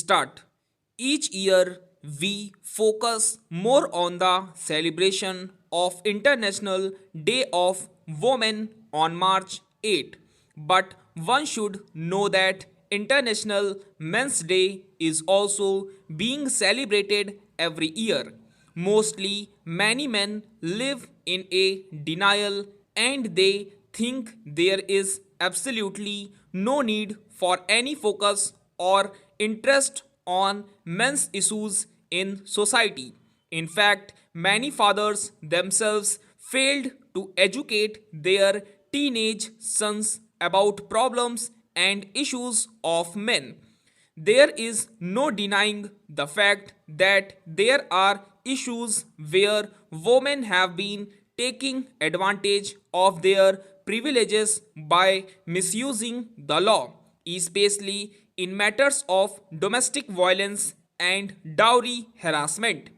start. Each year, we focus more on the celebration of International Day of Women on March 8. But one should know that International Men's Day is also being celebrated every year. Mostly, many men live in a denial and they think there is absolutely no need for any focus or interest on men's issues in society. In fact, many fathers themselves failed to educate their teenage sons about problems and issues of men. There is no denying the fact that there are issues where women have been taking advantage of their privileges by misusing the law, especially in matters of domestic violence and dowry harassment.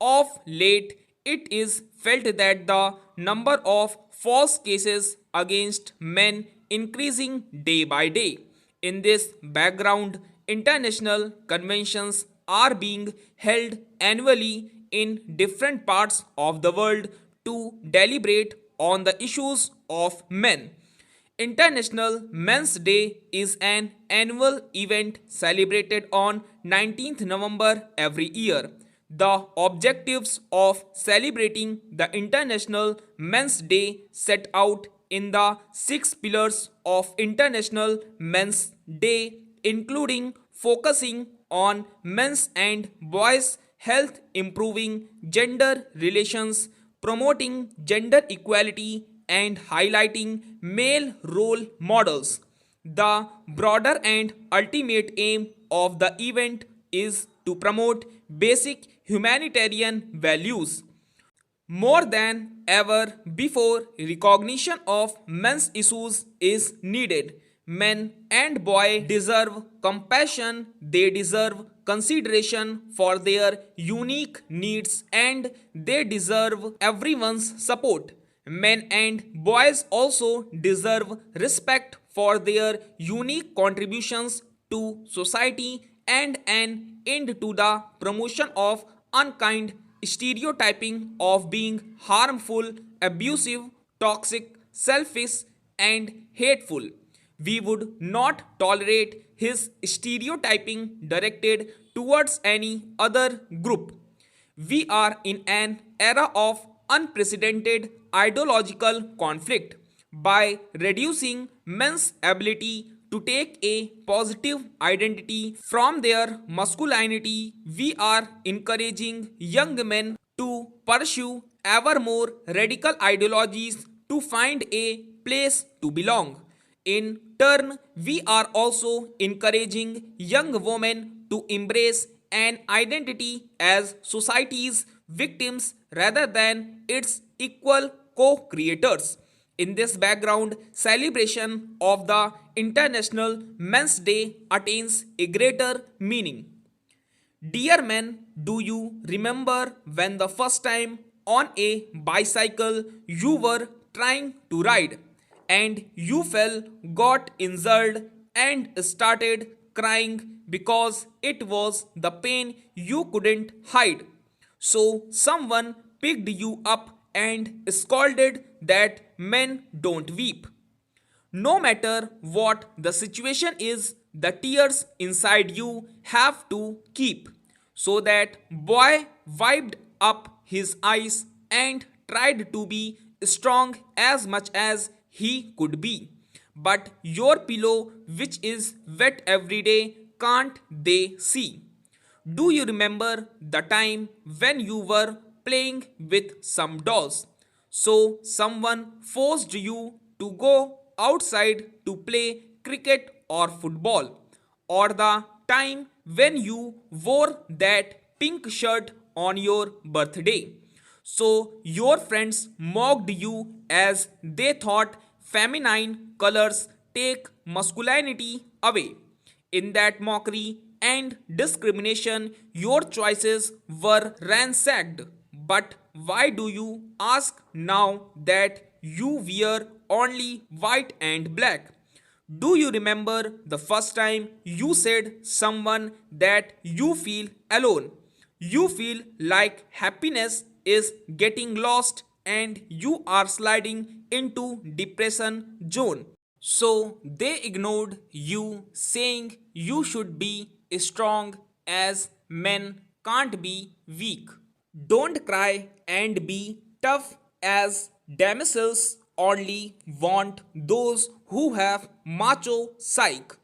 Of late, it is felt that the number of false cases against men increasing day by day. In this background, international conventions are being held annually in different parts of the world to deliberate on the issues of men. International Men's Day is an annual event celebrated on 19th November every year. The objectives of celebrating the International Men's Day set out in the six pillars of International Men's Day, including focusing on men's and boys' health, improving gender relations, promoting gender equality, and highlighting male role models. The broader and ultimate aim of the event is to promote basic humanitarian values. More than ever before, recognition of men's issues is needed. Men and boys deserve compassion, they deserve consideration for their unique needs, and they deserve everyone's support. Men and boys also deserve respect for their unique contributions to society and an end to the promotion of unkind stereotyping of being harmful, abusive, toxic, selfish, and hateful. We would not tolerate his stereotyping directed towards any other group. We are in an era of unprecedented ideological conflict. By reducing men's ability to take a positive identity from their masculinity, we are encouraging young men to pursue ever more radical ideologies to find a place to belong. In turn, we are also encouraging young women to embrace an identity as society's victims rather than its equal co creators. In this background, celebration of the International Men's Day attains a greater meaning. Dear men, do you remember when the first time on a bicycle you were trying to ride and you fell, got injured, and started crying because it was the pain you couldn't hide? So someone picked you up and scolded that men don't weep. No matter what the situation is, the tears inside you have to keep. So that boy wiped up his eyes and tried to be strong as much as he could be. But your pillow, which is wet every day, can't they see? Do you remember the time when you were playing with some dolls? So someone forced you to go outside to play cricket or football? Or the time when you wore that pink shirt on your birthday? So your friends mocked you as they thought feminine colors take masculinity away. In that mockery and discrimination, your choices were ransacked. But why do you ask now that you wear only white and black? Do you remember the first time you said someone that you feel alone? You feel like happiness is getting lost and you are sliding into depression zone. So they ignored you, saying you should be strong as men can't be weak. Don't cry and be tough as damsels only want those who have macho psyche.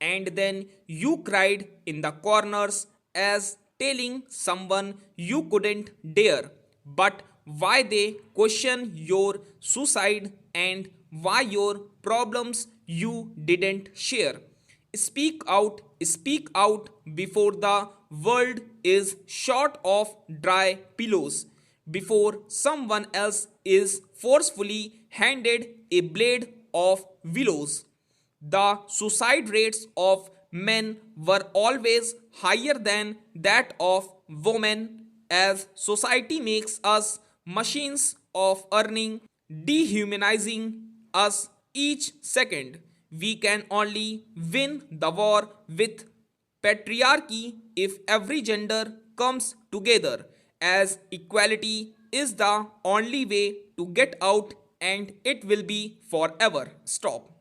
And then you cried in the corners as telling someone you couldn't dare. But why they question your suicide and why your problems you didn't share. Speak out before the world is short of dry pillows, before someone else is forcefully handed a blade of willows. The suicide rates of men were always higher than that of women, as society makes us machines of earning, dehumanizing us each second. We can only win the war with patriarchy if every gender comes together, as equality is the only way to get out and it will be forever. Stop.